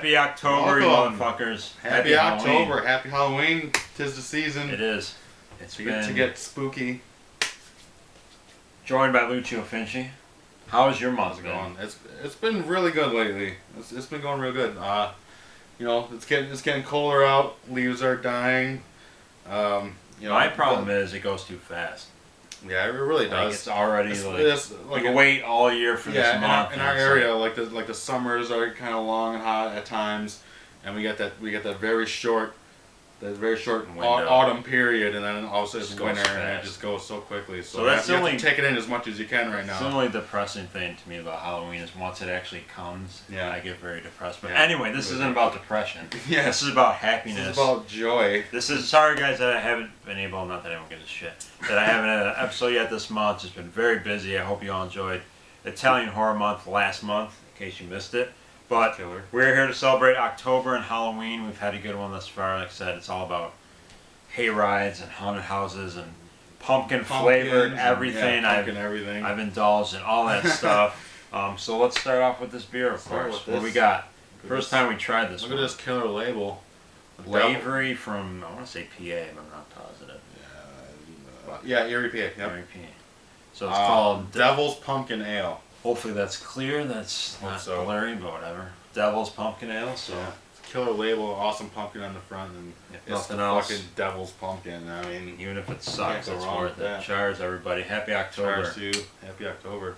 Happy October, you Welcome. motherfuckers. Happy Halloween. October. Happy Halloween. 'Tis the season. It is. It's been To get spooky. joined by Lucio Finchi. How has your month How's been? it going? It's been really good lately. It's been going real good. You know, it's getting colder out. Leaves are dying. You know, My problem is it goes too fast. yeah, it really Like does. it's already It's like wait all year for this yeah, month. in and our it's area, like the summers are kind of long and hot at times, and we get that very short Window. autumn period, and then all of a sudden it's Just goes winter, and it fast. just goes so quickly. So, So that's you have the to take it in as much as you can right It's now. the only depressing thing to me about Halloween is once it actually comes, Yeah. I get very depressed. But Yeah. anyway, this isn't about depression. Yeah. This is about happiness. It's about joy. This is sorry guys that I haven't been able, not that anyone gives a shit, that I haven't had an episode yet this month. It's been very busy. I hope you all enjoyed Italian Horror Month last month, in case you missed it. But Killer. we're here to celebrate October and Halloween. We've had a good one thus far. Like I said, it's all about hay rides and haunted houses and pumpkin flavored Pumpkins and, everything. yeah, pumpkin everything. I've indulged in all that stuff. So let's start off with this beer, of Start course. with What we this. got? Look at First this. time we tried this Look one. at this killer label. Lavery from, I want to say PA, but I'm not positive. Yeah, Erie, PA. Yep. Lavery, PA. So it's called, Devil's Pumpkin Ale. hopefully that's clear, that's Hope not so. blurry, but whatever. Devil's Pumpkin Ale, so Yeah. Killer label, awesome pumpkin on the front, and If it's nothing the else. fucking Devil's Pumpkin. I mean, even if it Can't sucks, go it's wrong worth with it. that. Cheers, everybody. Happy October. cheers to Happy October.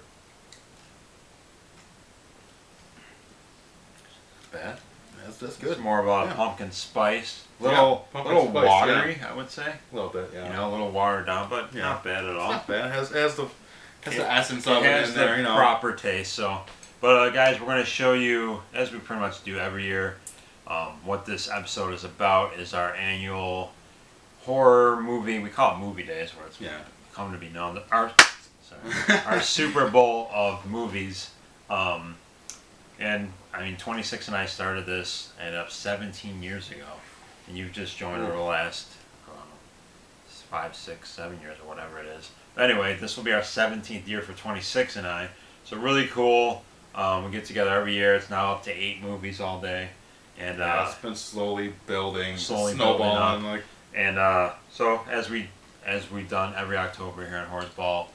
Bad. That's It's good. more about Yeah. pumpkin spice. Yeah, Little, pumpkin little spice, watery, I would say. A little bit, yeah. You know, a little watered down, but Yeah. not bad at It's all. not bad. It has the essence It of it has in the there, you know. proper taste. So, but guys, we're going to show you, as we pretty much do every year, what this episode is about. Is our annual horror movie. We call it movie days, where it's Yeah. come to be known. Our Super Bowl of movies. And I mean, 26 and I started this and up 17 years ago, and you've just joined over the last I don't know, 5, 6, 7 years or whatever it is. But anyway, this will be our 17th year for 26 and I. So really cool. We get together every year. It's now up to 8 movies all day, and Yeah, it's been slowly building, slowly snowballing. building Like, so as we've done every October here in Horse Ball,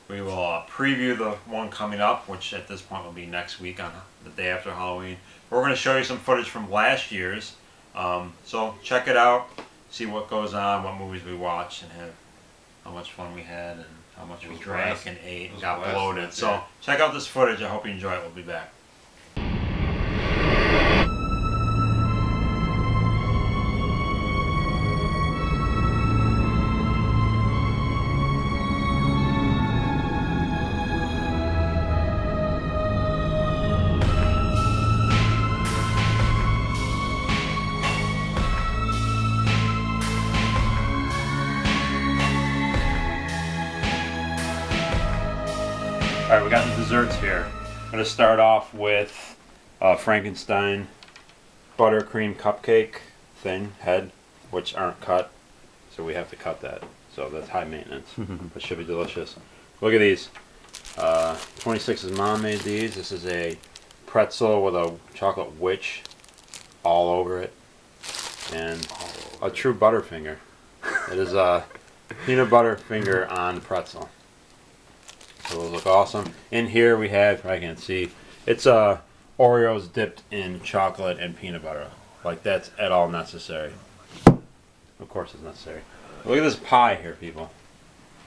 we will preview the one coming up, which at this point will be next week on the day after Halloween. We're going to show you some footage from last year's. So check it out, see what goes on, what movies we watched, and how much fun we had, and how much It we was drank blast. and ate It and was got blast, bloated. yeah. So check out this footage. I hope you enjoy it. We'll be back. All right, we got the desserts here. I'm going to start off with Frankenstein buttercream cupcake thing head, which aren't cut, so we have to cut that. So that's high maintenance, but should be delicious. Look at these. 26's mom made these. This is a pretzel with a chocolate witch all over it, and a true Butterfinger. It is a peanut butter finger on pretzel. So those look awesome. In here we have, I can't see, it's Oreos dipped in chocolate and peanut butter. Like that's at all necessary. Of course it's necessary. Look at this pie here, people.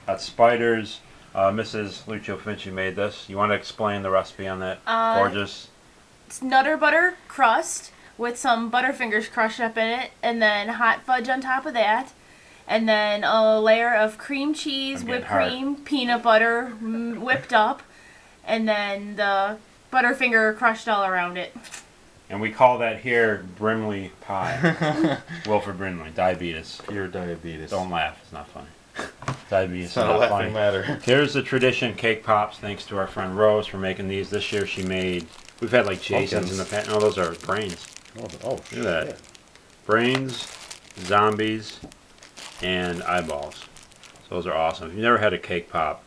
Got spiders. Mrs. Lucio Finchi made this. You want to explain the recipe on that? Gorgeous. It's Nutter butter crust with some Butterfingers crushed up in it, and then hot fudge on top of that, and then a layer of cream cheese, I'm getting whipped cream, peanut butter whipped up, and then the Butterfinger crushed all around it. And we call that here Brimley pie. Wilford Brimley, diabetes. pure diabetes. Don't laugh, it's not funny. Diabetes It's is not a not laughing funny. matter. Here's the tradition cake pops, thanks to our friend Rose for making these. This year she made, we've had like Jason's in the past. No, those are brains. Oh, Look at that. Brains, zombies, and eyeballs. So those are awesome. If you've never had a cake pop,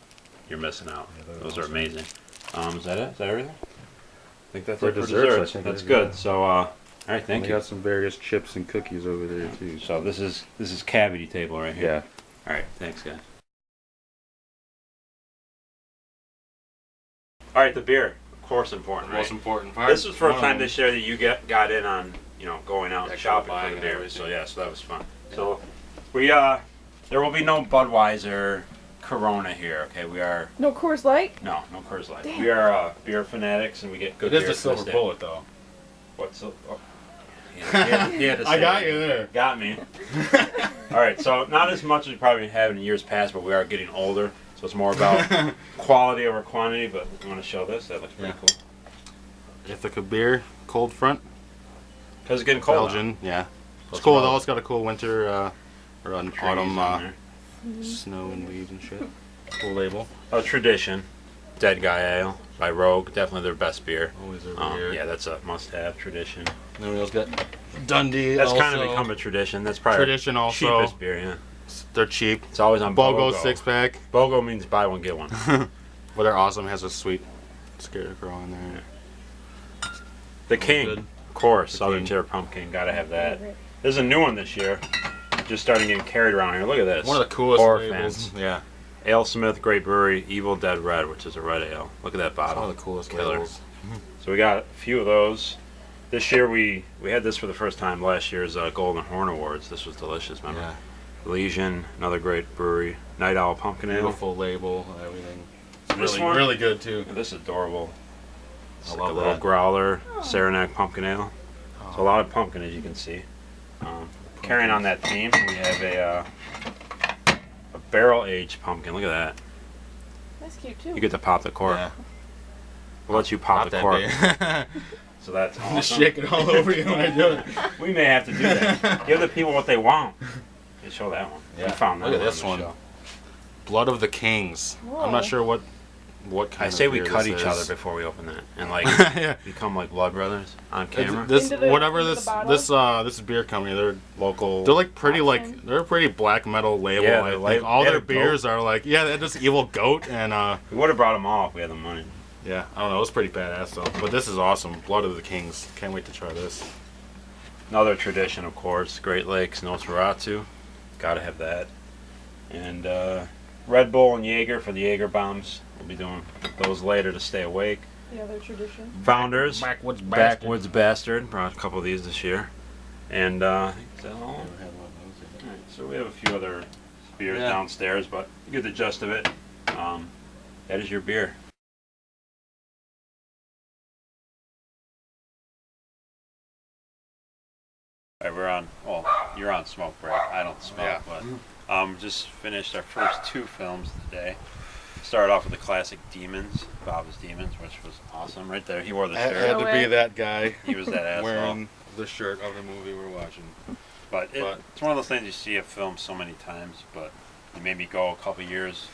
you're missing out. Yeah, they're those are awesome. amazing. Is that it? Is that everything? I think that's For it for desserts, I desserts. think That's it is, good. yeah. So All right, thank We you. got some various chips and cookies over there too. So this is cavity table right here. Yeah. All right, thanks, guys. All right, the beer, of course, important, Most right? important part. This was the first One time of this year that you got in on going out and Actually shopping for buying the and beer. everything. So yeah, so that was fun. So we there will be no Budweiser, Corona here. Okay, we are No Coors Light? no Coors Light. Damn. We are beer fanatics and we get good It beer. is the to this silver day. bullet though. What's the? Oh. Yeah, he had to I say got it. you there. Got me. All right, so not as much as we probably have in years past, but we are getting older, so it's more about quality over quantity. But you want to show this? That looks pretty Yeah. cool. Ithaca beer, cold front, Because it's getting cold. now. Belgian. Yeah. It's Plus cool we're though. all- It's got a cool winter or an trees autumn on there. snow and leaves and shit. Cool label. A tradition. Dead Guy Ale by Rogue. Definitely their best beer. Always over here. Yeah, that's a must-have tradition. Then we also got Dundee. That's kind also. of become a tradition. That's probably Tradition our also. cheapest beer. Yeah, They're cheap. it's always on BOGO BOGO. 6-pack. BOGO means buy one get one. But they're awesome. Has a sweet scarecrow on there. The King, Good. of course. The Southern King. Tier Pumpkin. Gotta have that. There's a new one this year. Just starting getting carried around here. Look at this. One of the coolest Horror labels. fans. Yeah. AleSmith, Great Brewery, Evil Dead Red, which is a red ale. Look at that It's one bottle. of the coolest Killer. labels. So we got a few of those. This year we had this for the first time. Last year's Golden Horn Awards. This was delicious. Remember? Yeah. Elysian, another great brewery. Night Owl Pumpkin Ale. Beautiful label and everything. It's This really, one- really good too. This is adorable. It's I like love a little that. growler, Saranac Pumpkin Ale. So a lot of pumpkin, as you can see. Carrying on that theme, we have a barrel-aged pumpkin. Look at that. That's cute too. You get to pop the cork. Yeah. We'll let you pop Not the that cork. big. So that's Just awesome. shake it all over you when I do it. We may have to do that. Give the people what they want. You show that one. Yeah. We found that Look at one this on the one. show. Blood of the Kings. I'm not Whoa. sure what kind I of say we beer cut this each is. other before we open that, and like Yeah. become like blood brothers on camera. This Into the- whatever into the this bottle? this beer company, they're Local. they're like pretty Awesome. they're a pretty black metal label. Yeah, I they're think like- all they their had a beers are like they had this evil goat and We would have brought them all if we had the money. yeah, I don't know, it was pretty badass though. But this is awesome. Blood of the Kings. Can't wait to try this. Another tradition, of course, Great Lakes Nosferatu. Gotta have that. And Red Bull and Jaeger for the Jaeger bombs. We'll be doing those later to stay awake. The other tradition. Founders, Backwoods Backwoods Bastard. Brought a couple of these this year. And is that all? Alright, so we have a few other beers Yeah. downstairs, but you get the gist of it. That is your beer. Alright, we're on. Well, you're on smoke break. I don't smoke, Yeah. but just finished our first two films today. Started off with the classic Demons, Bob's Demons, which was awesome. Right there, he wore the I had shirt. to way. be that guy He was that asshole. wearing the shirt of the movie we're watching. But But- it's one of those things you see a film so many times, but you maybe go a couple years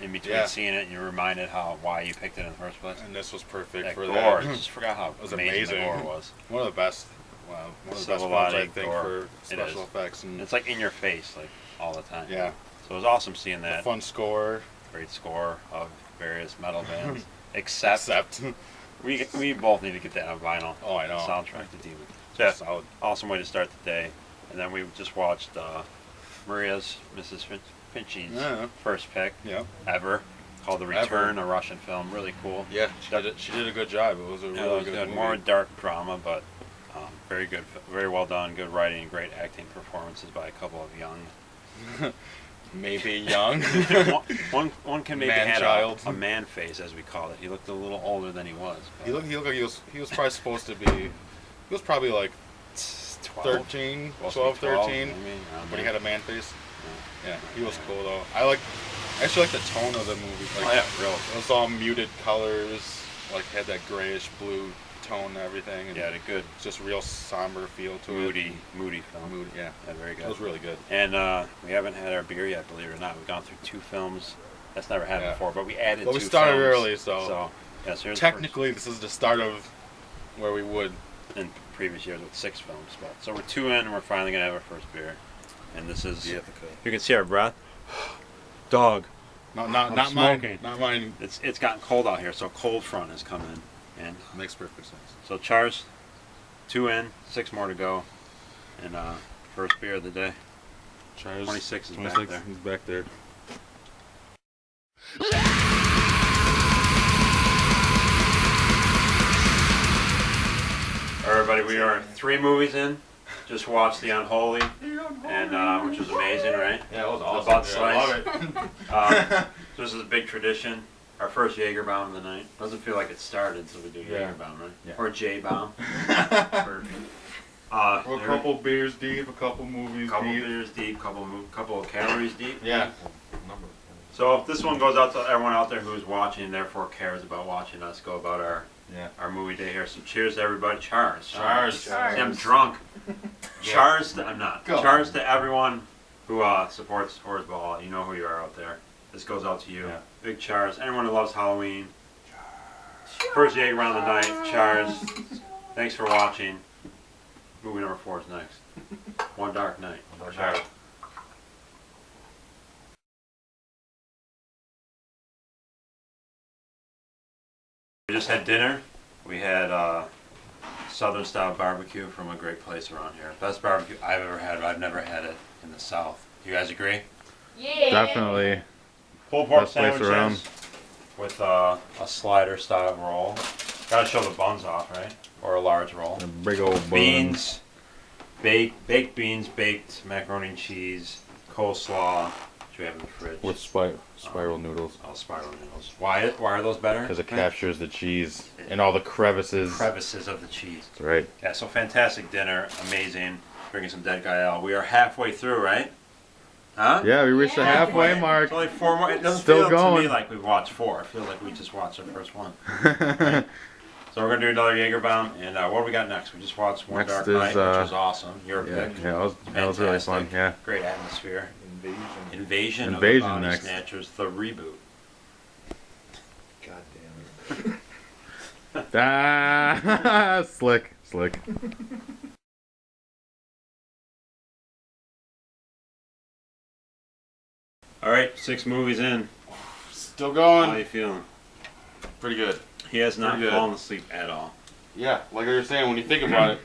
in between Yeah. seeing it, and you're reminded why you picked it in the first place. And this was perfect That for gore, that. I just forgot how was amazing the amazing. gore was. One of the best. Wow, one of the best films I Silver-bodied think gore. for It special is. effects and It's like in your face, like all the time. yeah, So it was awesome seeing a that. fun score. Great score of various metal bands, except Except, we both need to get that on vinyl. oh, I know. Soundtrack to Demon. So yeah, Solid. awesome way to start the day. And then we just watched Maria's Mrs. Finchie's Yeah. first pick Yeah, ever, called The Return, a Russian film. Really cool. yeah. She did a good job. It was a Yeah, really it was good good. movie. More dark drama, but very good, very well done. Good writing, great acting performances by a couple of young. Maybe young. one can maybe Man-child. had a man face, as we call it. He looked a little older than he was. but he looked like he was probably supposed to be. He was probably like 12, 13, supposed to 12, be 12, 13. maybe, around But he there. had a man face. Yeah, he was cool though. I actually like the tone of the movie. Oh Like, yeah, real. it was all muted colors. Like had that grayish blue tone and everything. And Yeah, a good just real somber feel to moody it. film. Moody, yeah. Yeah, very good. It was really good. And we haven't had our beer yet, believe it or not. We've gone through two films. That's never happened Yeah. before, but we added But two we started films. early, so yeah, so here's the technically this is the start of where we would. first in previous years with 6 films. But so we're 2 in, and we're finally gonna have our first beer. And this is you can see our breath. Dog. Not I'm smoking. mine. Not mine. It's gotten cold out here, so a cold front has come in. And Makes perfect sense. so Charles, 2 in, 6 more to go. And first beer of the day. Charles, 26 is back 26, there. He's back there. Everybody, we are 3 movies in. Just watched The Unholy, and which was amazing, right? Yeah, it was awesome. butt dude. slice. I love it. This is a big tradition. Our first Jaegerbaum of the night. Doesn't feel like it started, so we do Yeah. Jaegerbaum, right? Yeah. Or J-Baum. We're a There- couple beers deep, a couple movies couple deep. beers deep, couple of calories deep. Yeah. So if this one goes out to everyone out there who's watching, and therefore cares about watching us go about Yeah. our movie day here. So cheers to everybody. Cheers. Cheers. See, I'm drunk. Cheers to, I'm not. Go. Cheers to everyone who supports Horseball. You know who you are out there. This goes out to you. Yeah. Big cheers. Anyone who loves Halloween. First Jaeger around the night. Cheers. Thanks for watching. Movie number 4 is next. One Dark Night. Cheers. We just had dinner. We had Southern style barbecue from a great place around here. Best barbecue I've ever had. I've never had it in the South. You guys agree? Yeah. Definitely. Pulled pork Best place sandwiches around. with a slider style roll. Gotta show the buns off, right? Or a large roll. A big old bun. Beans, baked beans, baked macaroni and cheese, coleslaw. Which we have in the fridge. With spiral noodles. Oh, spiral noodles. Why are those better? Because it captures the cheese and all the crevices. Crevices of the cheese. That's right. Yeah, so fantastic dinner, amazing. Drinking some Dead Guy Ale. We are halfway through, right? Huh? Yeah, we reached the Yeah. halfway mark. It's only 4 more. It doesn't Still feel to going. me like we watched 4. It feels like we just watched the first one. So we're gonna do another Jaegerbaum, and what do we got next? We just watched One Next Dark is, Night, which was awesome. Your Yeah, pick. that was really fun. Fantastic. Yeah. Great atmosphere. Invasion of Invasion the Body next. Snatchers, the reboot. God damn it. Ah, slick. All right, 6 movies in. Still How going. you feeling? Pretty good. He has not Pretty good. fallen asleep at all. Yeah, like you were saying, when you think about it,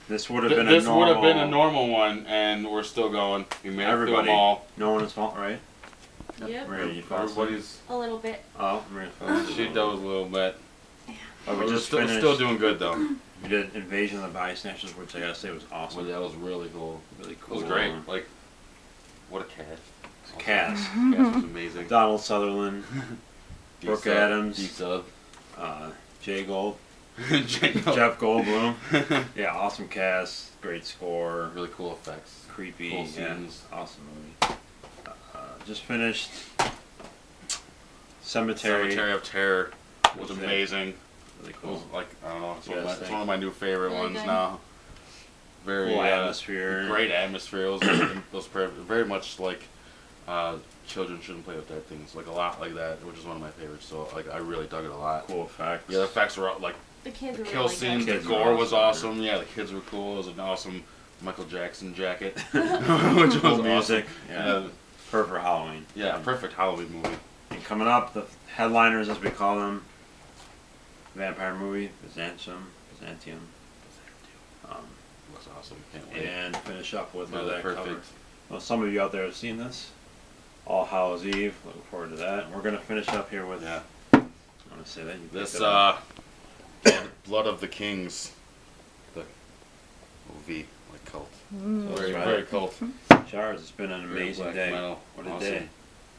This would have been this a would normal. have been a normal one, and we're still going. We made it through Everybody. them all. No one is fault, right? Yep. Maria, you fell asleep? Everybody's. A little bit. Oh, Maria fell asleep. She dozed a little bit. Oh, we We're just still, finished. still doing good though. We did Invasion of the Body Snatchers, which I gotta say was awesome. Well, that was really cool. Really It cool. was great. Like, what a cast. Cast. Cast was amazing. Donald Sutherland, Brooke Adams. D-Sub. Jay Gold, Jacob. Jeff Goldblum. Yeah, awesome cast, great score, Really cool effects. creepy, Cool yeah, scenes. awesome movie. Just finished Cemetery. Cemetery of Terror was What's that? amazing. Really It was cool. like, I don't know, it's, You one of, guys my, it's think? one of my new favorite Really ones good. now. Very Cool atmosphere. great atmosphere. It was very much like children shouldn't play with dead things, like a lot like that, which is one of my favorites. So like I really dug it a lot. Cool effects. Yeah, the effects were like The kids the were kill really scenes, good. the Kids were gore was awesome. awesome. Yeah, the kids were cool. It was an awesome Michael Jackson jacket, which was Cool music. awesome. Yeah. Perfect for Halloween. Yeah, perfect Halloween movie. And coming up, the headliners, as we call them, vampire movie, Byzantium. Looks awesome. Can't wait. And finish up with Another that perfect. cover. Well, some of you out there have seen this. All Hallows Eve. Looking forward to that. And we're gonna finish up here with. Yeah. I want to say that. You This picked it up. Blood of the Kings, the OV like cult. Mm. Very right. very cult. Charles, it's been an Very amazing black day. metal. What a Awesome. day.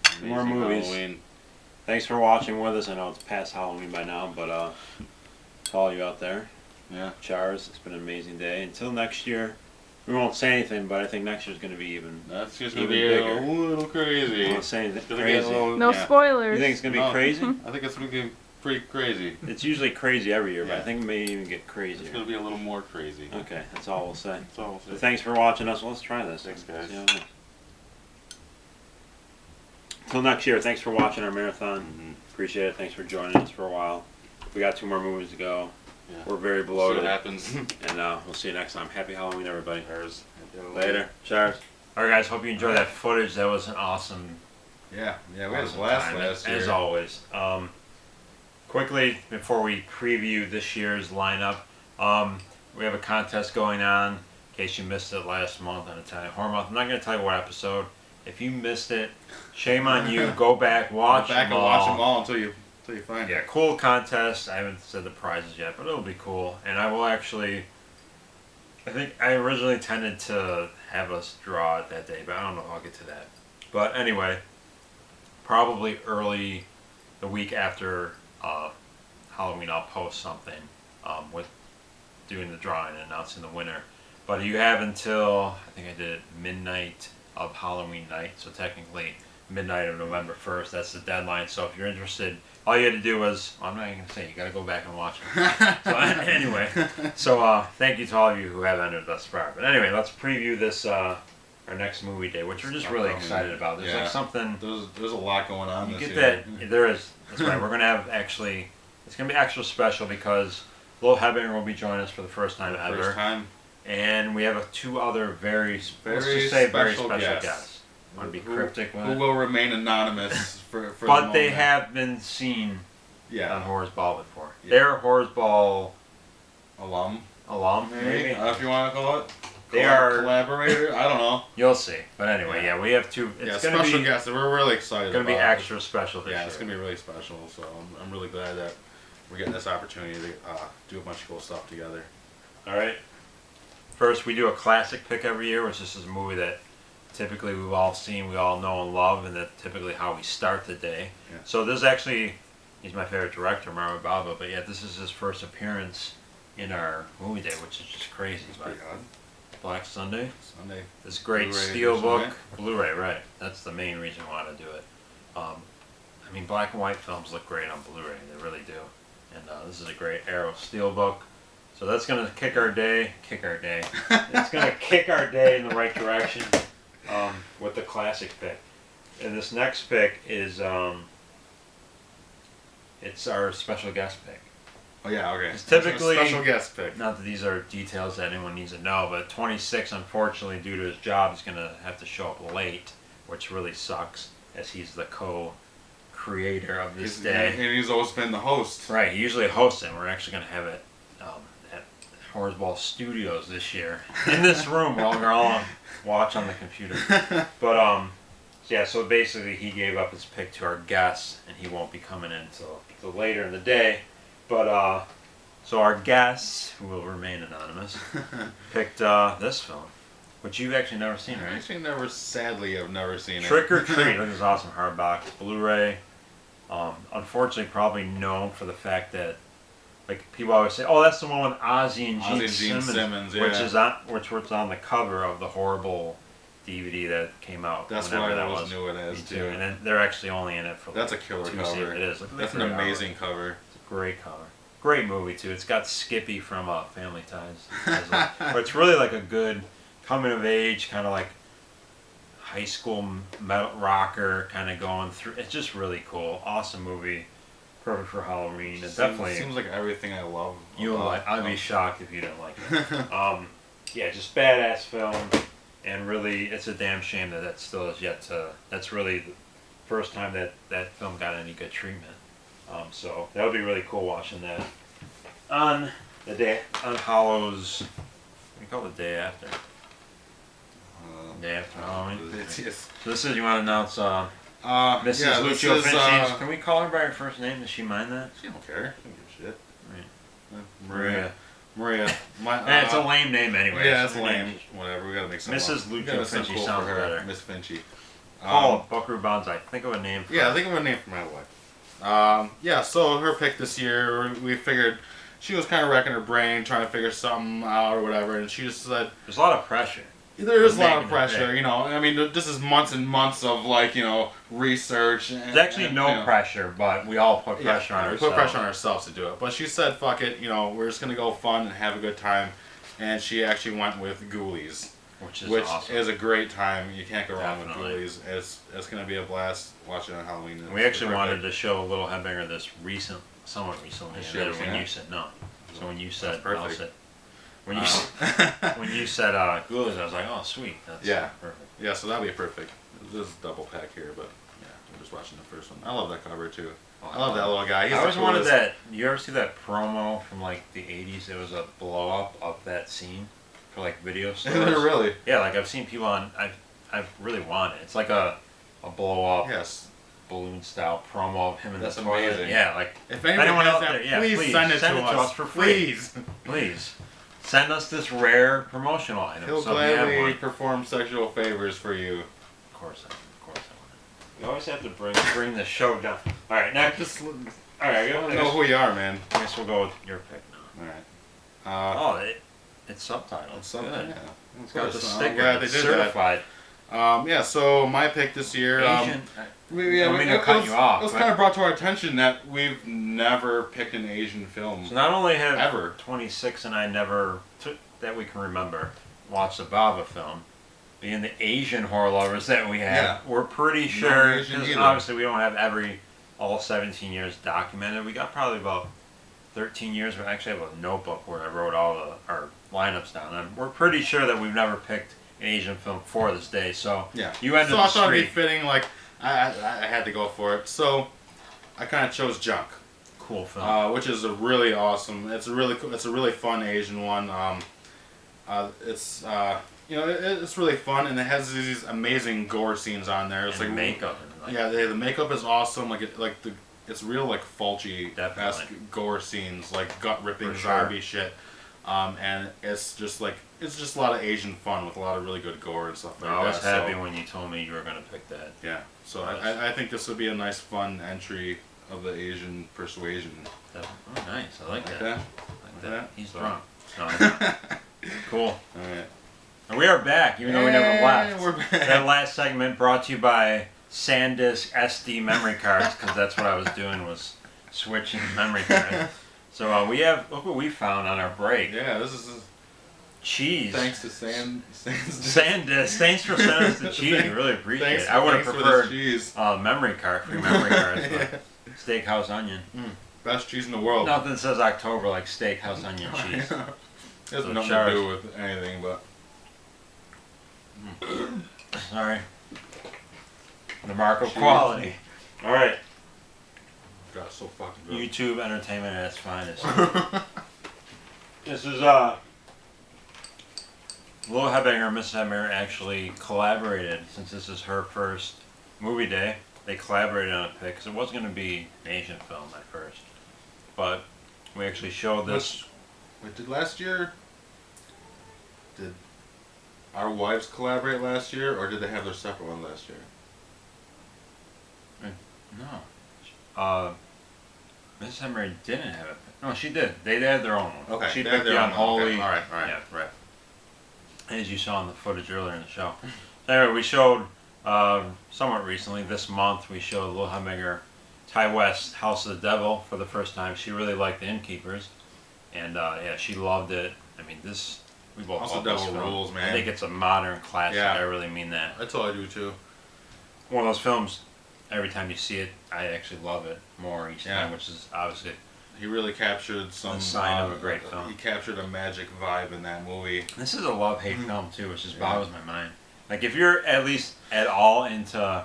Amazing More movies. Halloween. Thanks for watching with us. I know it's past Halloween by now, but to all you out there, Yeah. Charles, it's been an amazing day. Until next year, we won't say anything, but I think next year's going to be even. That's just gonna Even be bigger. a little I crazy. won't say anything It's gonna crazy. get a little, No yeah. spoilers. You think it's going to be No. crazy? I think it's gonna get pretty crazy. It's usually crazy every year, but I Yeah. think it may even get It's crazier. gonna be a little more crazy. Okay, that's all we'll say. That's all. So thanks for watching us. Well, let's try this. Thanks, guys. See how it is. Till next year, thanks for watching our marathon. Mhm. Appreciate it. Thanks for joining us for a while. We got 2 more movies to go. Yeah. We're very See what bloated. happens. And we'll see you next time. Happy Halloween, everybody. Cheers. Later. Cheers. All right, guys. Hope you enjoyed that footage. That was an awesome, Yeah, we had a awesome blast time, last year. as always. Quickly, before we preview this year's lineup, we have a contest going on. In case you missed it last month on Italian Horror Month, I'm not going to tell you what episode. If you missed it, shame on you. Go back, watch Go back them and all. watch them all until you find Yeah, it. cool contest. I haven't said the prizes yet, but it'll be cool. And I will actually. I think I originally intended to have us draw it that day, but I don't know if I'll get to that. But anyway, probably early the week after Halloween, I'll post something with doing the drawing and announcing the winner. But you have until, I think I did it midnight of Halloween night, so technically midnight of November 1st. That's the deadline. So if you're interested, all you had to do was, well, I'm not even going to say, you got to go back and watch it. So anyway, so thank you to all of you who have entered thus far. But anyway, let's preview this, our next movie day, which we're just really excited about. There's like something, There's a lot going on you this get year. that, there is, that's right, we're going to have actually, it's going to be extra special because Lil Hebbinger will be joining us for the first time ever. First time. And we have two other very Very special special guests. guests. Want to be cryptic with Who it. will remain anonymous for the But moment. they have been seen on Yeah. Horrors Ball before. Yeah. They're Horrors Ball Alum. alum, maybe. If you want to call it. They are- collaborator. I don't know. You'll see. But anyway, yeah, we have two. It's Yeah, gonna special be guests that we're really excited gonna be about. extra special this Yeah, year. it's gonna be really special. So I'm really glad that we're getting this opportunity to do a bunch of cool stuff together. All right. First, we do a classic pick every year, which this is a movie that typically we've all seen, we all know and love, and that's typically how we start the day. Yeah. So this actually, he's my favorite director, Mario Bava, but yeah, this is his first appearance in our movie day, which is just crazy. It's pretty odd. Black Sunday. Sunday. This great Blu-ray steelbook, edition, Blu-ray, right? That's the main reason why to do it. I mean, black and white films look great on Blu-ray; they really do. And this is a great Arrow steelbook. So that's gonna kick our day. It's gonna kick our day in the right direction with the classic pick. And this next pick is it's our special guest pick. Oh yeah, okay. It's typically- special guest pick. Not that these are details that anyone needs to know, but 26, unfortunately, due to his job, is going to have to show up late, which really sucks, as he's the co-creator of this day. And he's always been the host. Right, he usually hosts it, and we're actually going to have it at Horrors Ball Studios this year, in this room, while we're all watch on the computer. But, yeah, so basically he gave up his pick to our guests, and he won't be coming in until later in the day. But, so our guests, who will remain anonymous, picked this film, which you've actually never seen, I right? actually sadly, I've never seen it. Trick or Treat. Look at this awesome hardbox Blu-ray. Unfortunately, probably known for the fact that, like, people always say, "Oh, that's the one with Ozzy and Gene Simmons," yeah. which was on the cover of the horrible DVD that came out. That's whenever what I that always was. knew it as, Me too. And then they're actually only in it for. That's a killer two cover. scenes. It is. Look at That's the an great amazing artwork. cover. It's a great cover. Great movie too. It's got Skippy from Family Ties. But it's really like a good coming of age, kind of like high school metal rocker, kind of going through. It's just really cool. Awesome movie. Perfect for Halloween. It definitely. Seems like everything I love. You'll about like. I'd be it. shocked if you didn't like it. Yeah, just badass film, and really, it's a damn shame that that still is yet to. That's really the first time that that film got any good treatment. So that would be really cool watching that on the day on Hallows. We call it the day after. Day after Halloween. It's So this is you want to announce Mrs. yeah, this Lucio is, Finchie. Can we call her by her first name? Does she mind that? She don't care. She don't give a shit. Maria. Maria. It's a lame name anyway. Yeah, so it's her name lame. is- Whatever. We gotta make some. Mrs. We Lucio gotta make Finchie cool sounds for her. better. Miss Finchie. Oh, Buckaroo Banzai. Think of a name for Yeah, her. think of a name for my wife. Yeah, so her pick this year, we figured she was kind of wrecking her brain, trying to figure something out or whatever, and she just said, There's a lot of pressure. there is a lot Making of it pressure, big. you know. I mean, this is months and months of, like, you know, research. And, There's actually and, no you know, pressure, but we all put pressure on we ourselves. put pressure on ourselves to do it. But she said, fuck it, you know, we're just going to go fun and have a good time. And she actually went with Ghoulies, Which is which awesome. is a great time. You can't go wrong Definitely. with Ghoulies. It's going to be a blast watching on Halloween. We actually wanted to show Little Headbanger this somewhat recently. Has And she then ever when seen you it? said no, so when you said That's perfect. I'll sit. When you when you said Ghoulies, I was like, oh sweet, that's Yeah. perfect. Yeah, so that'll be perfect. This is a double pack here, but I'm just watching the first one. I love that cover too. Oh, I love that little guy. He's I the always wanted coolest. that. You ever see that promo from like the '80s? It was a blow up of that scene for like video stores. Really? Yeah, like I've seen people on. I really want it. It's like a blow up Yes. balloon style promo of him in That's the toilet. amazing. Yeah, like If anyone anyone has out that, there, yeah, please send it to us for free. Please. Please send us this rare promotional item. He'll so if you have gladly one. perform sexual favors for you. Of course, I want it. You always have to bring the show down. All right, next. Just All right, I don't know who you are, man. I guess we'll go with your pick now. All right. Oh, it's subtitled. It's something. Good. Yeah. It's got the I'm sticker. glad they It's did certified. that. Yeah. So my pick this year. Asian. Yeah, I don't mean to cut you off, It was but- kind of brought to our attention that we've never picked an Asian film So not only have ever. 26 and I never, that we can remember, watched the Baba film, being the Asian horror lovers that we have, Yeah. we're pretty sure, Asian 'cause either. obviously we don't have all 17 years documented. We got probably about 13 years. We actually have a notebook where I wrote all our lineups down. And we're pretty sure that we've never picked an Asian film for this day. So Yeah. you ended So I the thought it'd be streak. fitting. Like I had to go for it. So I kind of chose Junk. Cool film. Which is a really awesome. It's a really fun Asian one. It's it's really fun and it has these amazing gore scenes on there. It's And like makeup. And like, yeah, the makeup is awesome. It's real like Fulci-esque Definitely. gore scenes, like gut ripping For sure. zombie shit. And it's just a lot of Asian fun with a lot of really good gore and stuff like that. I was happy so, when you told me you were going to pick that. yeah. So Nice. I think this would be a nice fun entry of the Asian persuasion. Oh, nice. I like that. that? Like that. that? He's So- drunk. No, I'm not. Cool. All right. And we are back, even though we never left. We're back. That last segment brought to you by SanDisk SD memory cards, because that's what I was doing, was switching memory cards. So look what we found on our break. Yeah, this is Cheese. thanks to Sandisk. SanDisk. Thanks for sending us the cheese. We really appreciate Thanks, it. I would have thanks for preferred the cheese. free memory cards, but Yeah. steakhouse onion. Best cheese in the world. Nothing says October like steakhouse onion cheese. It has So nothing Charles- to do with anything, but Sorry. The mark of Cheese. quality. All right. God, so fucking good. YouTube entertainment at its finest. This is Lil Hebbinger and Miss Hebbinger actually collaborated, since this is her first movie day. They collaborated on a pick because it was going to be an Asian film at first, but we actually showed this. Wait, did our wives collaborate last year, or did they have their separate one last year? No, Miss Hebbinger didn't have it. No, she did. They had their own one. Okay, She they had picked the their own one. Unholy. Okay, all right, Yeah. right. As you saw in the footage earlier in the show. Anyway, we showed somewhat recently, this month, we showed Lil Hebbinger Ty West House of the Devil for the first time. She really liked The Innkeepers, and yeah, she loved it. I mean, we both House love of the this Devil film. rules, man. I think it's a modern classic. Yeah. I really mean that. That's all I do too. One of those films. Every time you see it, I actually love it more each Yeah. time, which is obviously He really captured some sign of a great film. He captured a magic vibe in that movie. This is a love-hate Mm-hmm. film too, which just boggles my mind. Like if you're at least at all into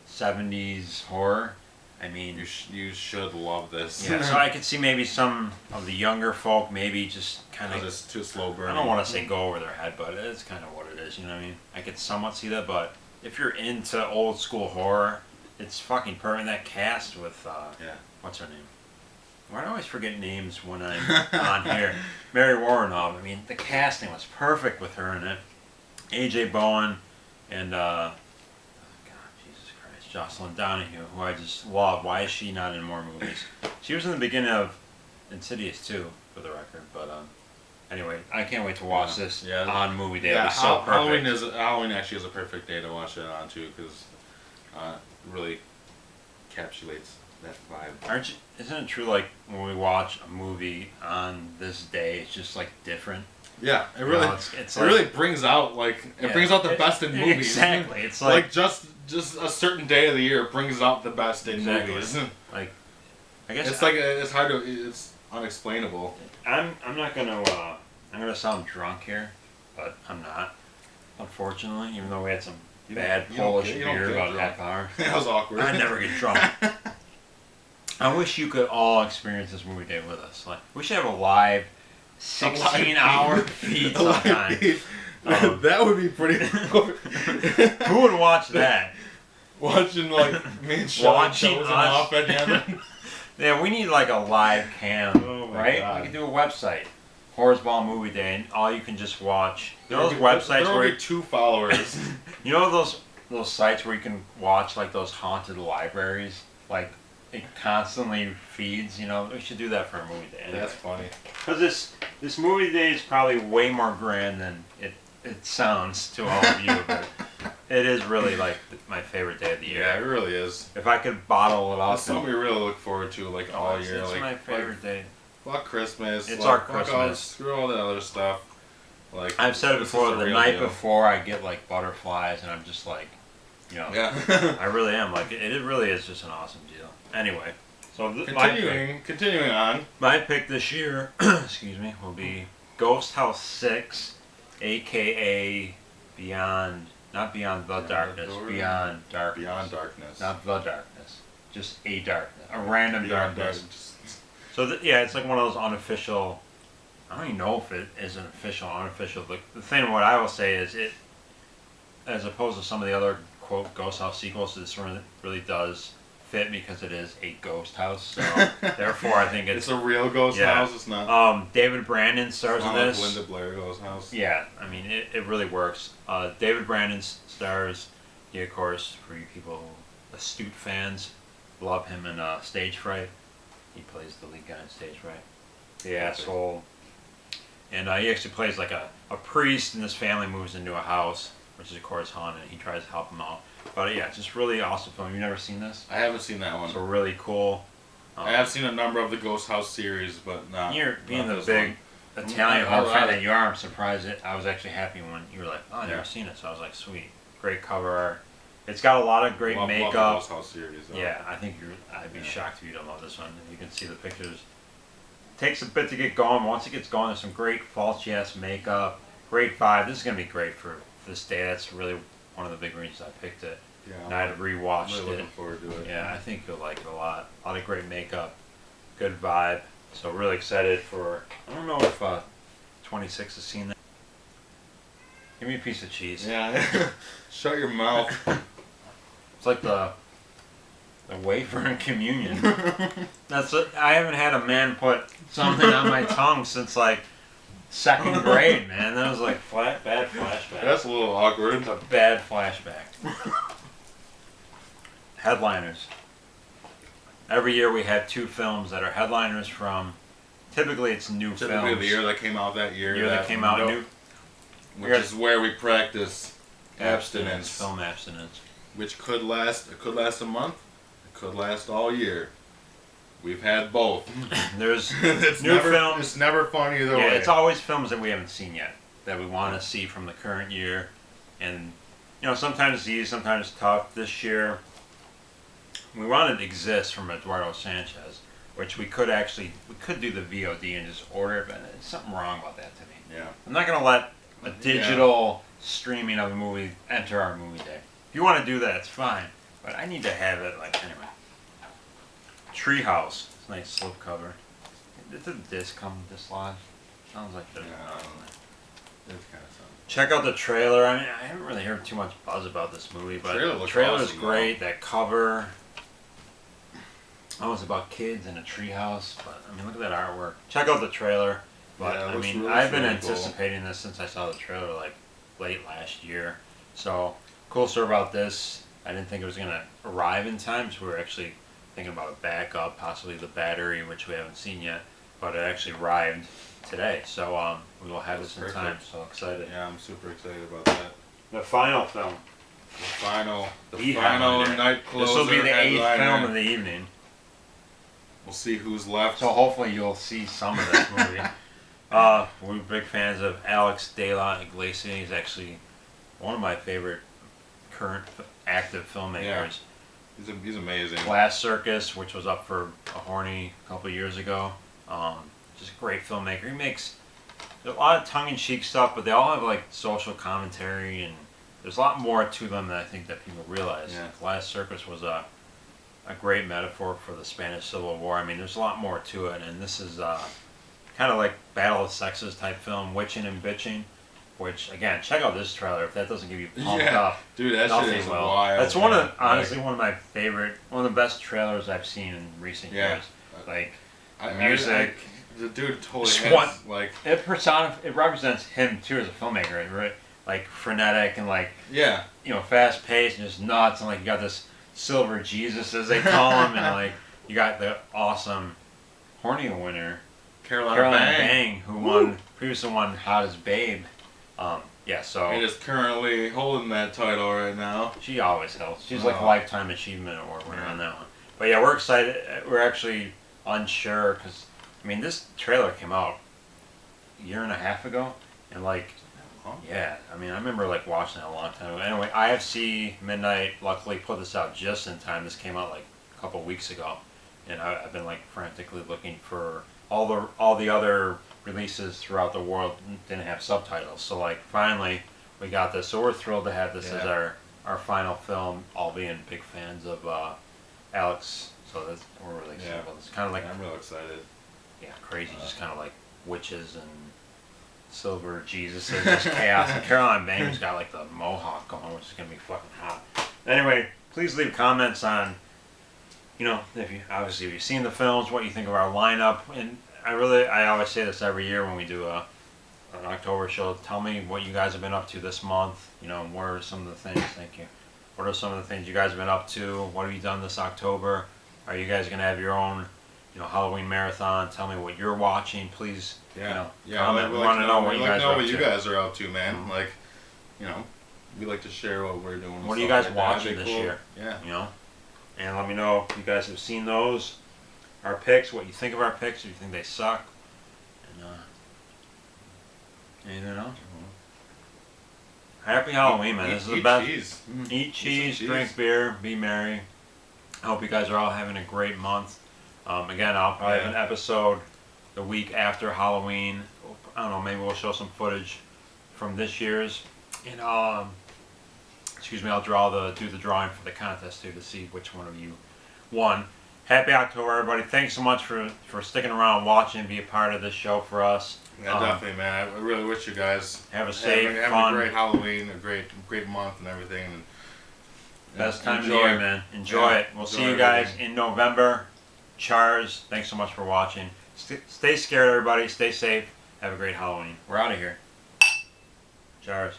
70s horror, I mean, You should love this. yeah. So I could see maybe some of the younger folk maybe just kind Because of. it's too slow burning. I don't want to say go over their head, but it's kind of what it is. You know what I mean? I could somewhat see that, but if you're into old school horror, it's fucking perfect. That cast with Yeah. what's her name? Why do I always forget names when I'm on here? Mary Warrenov. I mean, the casting was perfect with her in it. AJ Bowen and God, Jesus Christ, Jocelyn Donahue, who I just love. Why is she not in more movies? She was in the beginning of Insidious 2, for the record. But anyway, I can't wait to watch this Yeah. on movie day. Yeah, It'll be so perfect. Halloween actually is a perfect day to watch it on too, because it really encapsulates that vibe. Isn't it true, like, when we watch a movie on this day, it's just, like, different? Yeah, it You really, know, it's it like- really brings out it brings out the best in movies. Exactly. It's Like like, just a certain day of the year brings out the best in Exactly. movies. like, I guess It's like it's hard to it's unexplainable. I'm not gonna I'm gonna sound drunk here, but I'm not. Unfortunately, even though we had some bad you don't Polish get- you don't beer get about drunk. half hour. That was awkward. I never get drunk. I wish you could all experience this movie day with us. Like, we should have a live 16-hour feed A live sometime. feed. Um, That would be pretty cool. Who would watch that? Watching like me and Sean Watching dozing us. off at the end. Yeah, we need like a live cam, Oh my right? God. We can do a website, Horseball Movie Day, and all you can just watch. You know those websites there where will be 2 followers. you know those sites where you can watch like those haunted libraries, like it constantly feeds. You know, we should do that for a movie day. Anyway. That's funny. Because this movie day is probably way more grand than it sounds to all of you, but it is really like my favorite day of the year. Yeah, it really is. If I could bottle it That's up, something we really look forward to like all year. it's like my favorite day. Fuck Christmas. It's like, our fuck all- Christmas. Screw all that other stuff. Like I've said it this is before. the The real night deal. before, I get like butterflies, and I'm just like, you know, Yeah. I really am. Like it really is just an awesome deal. Anyway, so Continuing on. my pick this year, excuse me, will be Ghost House 6, aka not Beyond the Beyond Darkness, the Door. Beyond Darkness. Beyond Darkness. Not the darkness, just a darkness, a random Beyond darkness. So yeah, it's like one of those unofficial. I don't even know if it is an official, unofficial. But the thing, what I will say is it, as opposed to some of the other quote Ghost House sequels, this really does fit because it is a ghost house. So therefore, I think It's a real ghost Yeah. house. It's not. David Brandon stars It's in not like this. Linda Blair ghost house. Yeah, I mean it really works. David Brandon stars. He, of course, for you people, astute fans, love him in Stage Fright. He plays the lead guy in Stage Fright, the asshole. And he actually plays like a priest, and his family moves into a house, which is of course haunted. He tries to help them out. But yeah, just really awesome film. You've never seen this? I haven't seen that one. So really cool. I have seen a number of the Ghost House series, but not. You're being not the this big one. Italian I- horror I- fan that you are. I'm surprised I was actually happy when you were like, "Oh, I've never Yeah. seen it." So I was like, "Sweet, great cover art." It's got a lot of great Love the makeup. Ghost House series. Though. Yeah, I think I'd be Yeah. shocked if you don't love this one. You can see the pictures. Takes a bit to get going. Once it gets going, there's some great falsy ass makeup. Great vibe. This is gonna be great for this day. That's really one of the big reasons I picked it. Yeah. And I had I'm rewatched really it. looking forward to it. Yeah, I think you'll like it a lot. A lot of great makeup, good vibe. So really excited for. I don't know if 26 has seen that. Give me a piece of cheese. Yeah. Shut your mouth. It's like the wafer in communion. I haven't had a man put something on my tongue since like second grade, man. That was like bad flashback. That's a little awkward. It's a bad flashback. Headliners. Every year we have 2 films that are headliners from. Typically, it's new Typically, films. the year that came out that year. Year that came out nope, new. Which is where we practice abstinence, Film abstinence. which could last. It could last a month. It could last all year. We've had both. There's It's new never, films. It's never fun either Yeah, way. it's always films that we haven't seen yet that we want to see from the current year, and sometimes it's easy, sometimes it's tough. This year, we wanted Exist from Eduardo Sanchez, which we could do the VOD and just order it, but there's something wrong about that to me. Yeah. I'm not gonna let a digital streaming of a movie enter our movie day. If you want to do that, it's fine, but I need to have it anyway. Treehouse, it's a nice slipcover. Did the disc come dislodged? Sounds like there's Yeah, nothing there. It's kind of fun. Check out the trailer. I mean, I haven't really heard too much buzz about this movie, but Trailer the looks trailer's awesome, great. That cover. Oh, it's about kids in a treehouse, but I mean, look at that artwork. Check out the trailer. But Yeah, it I looks mean, really- I've been really cool. anticipating this since I saw the trailer like late last year. So cool story about this. I didn't think it was gonna arrive in time, so we were actually thinking about a backup, possibly the battery, which we haven't seen yet. But it actually arrived today, so we will have That's this in time. perfect. So excited. Yeah, I'm super excited about that. The final film. The final The final headliner. night closer. This will be the 8th headliner. film of the evening. We'll see who's left. So hopefully you'll see some of this movie. We're big fans of Alex De La Iglesia. He's actually one of my favorite current active filmmakers. He's amazing. Glass Circus, which was up for a Horny a couple of years ago. Just a great filmmaker. He makes a lot of tongue-in-cheek stuff, but they all have like social commentary and there's a lot more to them than I think that people realize. Yeah. Last Circus was a great metaphor for the Spanish Civil War. I mean, there's a lot more to it, and this is kind of like Battle of Sexes type film, Witching and Bitching. Which again, check out this trailer if that doesn't give you pumped Yeah. up. Dude, that Nothing shit is will. wild. That's one of man. honestly one of my favorite, one of the best trailers I've seen in recent Yeah. years. Like Like, music. the dude totally Just has, what- like, it represents him too as a filmmaker, right? Like frenetic and like yeah. fast paced and just nuts, and like you got this silver Jesus as they call him, and like you got the awesome Horny winner Carolina Caroline Bang. Bang, who won previously won Hottest Babe. Yeah, so He is currently holding that title right now. she always helps. She's like a Oh. Lifetime Achievement Award winner Yeah. on that one. But yeah, we're excited. We're actually unsure because I mean this trailer came out a year and a half ago, and like Huh? yeah, I mean I remember like watching it a long time ago. Anyway, IFC Midnight luckily put this out just in time. This came out like a couple weeks ago, and I've been like frantically looking for all the other releases throughout the world didn't have subtitles. So like finally we got this. So we're thrilled to have this as Yeah. our final film. All being big fans of Alex, so we're really excited Yeah. about this. Kind of like I'm real excited. yeah, crazy, just kind of like witches and silver Jesus and just chaos. And Caroline Bang's got like the mohawk going, which is gonna be fucking hot. Anyway, please leave comments on, you know, if you've seen the films, what you think of our lineup, and I always say this every year when we do an October show. Tell me what you guys have been up to this month. You know, what are some of the things? Thank you. What are some of the things you guys have been up to? What have you done this October? Are you guys gonna have your own, Halloween marathon? Tell me what you're watching, please. Yeah. Comment. We We want to know what we you like guys to know are what up you to. guys are up to, man. Like, we like to share what we're doing. and What are you stuff guys like that. watching That'd this be cool. year? Yeah. And let me know if you guys have seen those, our picks, what you think of our picks, if you think they suck, and anything else? Happy Halloween, man! This is the Eat best. cheese. Eat Eat cheese, some drink cheese. beer, be merry. I hope you guys are all having a great month. Again, I'll probably have an episode the week after Halloween. I don't know, maybe we'll show some footage from this year's, and I'll do the drawing for the contest too to see which one of you won. Happy October, everybody! Thanks so much for sticking around, watching, be a part of this show for us. Yeah, definitely, man. I really wish you guys Have a safe, having fun, a great Halloween, a great month, and everything. And best time of the enjoy. year, man. Enjoy Yeah, it. We'll see enjoy you guys everything. in November. Chars, thanks so much for watching. Stay scared, everybody. Stay safe. Have a great Halloween. We're out of here. Chars.